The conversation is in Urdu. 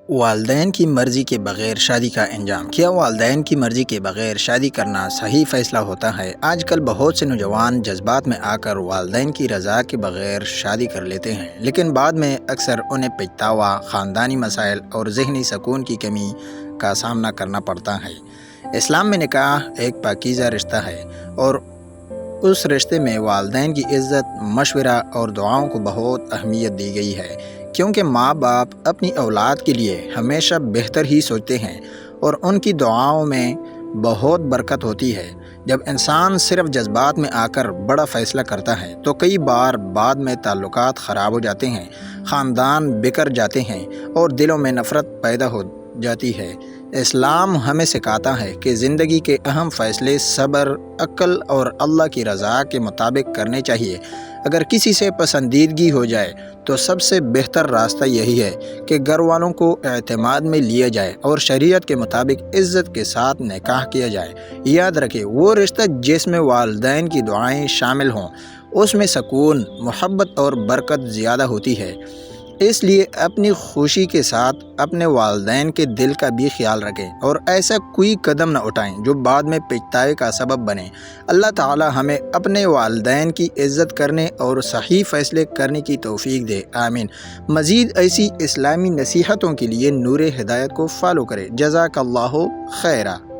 والدین کی مرضی کے بغیر شادی کا انجام۔ کیا والدین کی مرضی کے بغیر شادی کرنا صحیح فیصلہ ہوتا ہے؟ آج کل بہت سے نوجوان جذبات میں آ کر والدین کی رضا کے بغیر شادی کر لیتے ہیں، لیکن بعد میں اکثر انہیں پچھتاوا، خاندانی مسائل اور ذہنی سکون کی کمی کا سامنا کرنا پڑتا ہے۔ اسلام میں نکاح ایک پاکیزہ رشتہ ہے اور اس رشتے میں والدین کی عزت، مشورہ اور دعاؤں کو بہت اہمیت دی گئی ہے، کیونکہ ماں باپ اپنی اولاد کے لیے ہمیشہ بہتر ہی سوچتے ہیں اور ان کی دعاؤں میں بہت برکت ہوتی ہے۔ جب انسان صرف جذبات میں آ کر بڑا فیصلہ کرتا ہے تو کئی بار بعد میں تعلقات خراب ہو جاتے ہیں، خاندان بکھر جاتے ہیں اور دلوں میں نفرت پیدا ہو جاتی ہے۔ اسلام ہمیں سکھاتا ہے کہ زندگی کے اہم فیصلے صبر، عقل اور اللہ کی رضا کے مطابق کرنے چاہیے۔ اگر کسی سے پسندیدگی ہو جائے تو سب سے بہتر راستہ یہی ہے کہ گھر والوں کو اعتماد میں لیا جائے اور شریعت کے مطابق عزت کے ساتھ نکاح کیا جائے۔ یاد رکھیں، وہ رشتہ جس میں والدین کی دعائیں شامل ہوں اس میں سکون، محبت اور برکت زیادہ ہوتی ہے۔ اس لیے اپنی خوشی کے ساتھ اپنے والدین کے دل کا بھی خیال رکھیں اور ایسا کوئی قدم نہ اٹھائیں جو بعد میں پچھتاوے کا سبب بنے۔ اللہ تعالی ہمیں اپنے والدین کی عزت کرنے اور صحیح فیصلے کرنے کی توفیق دے، آمین۔ مزید ایسی اسلامی نصیحتوں کے لیے نور ہدایت کو فالو کریں۔ جزاک اللہ خیرہ۔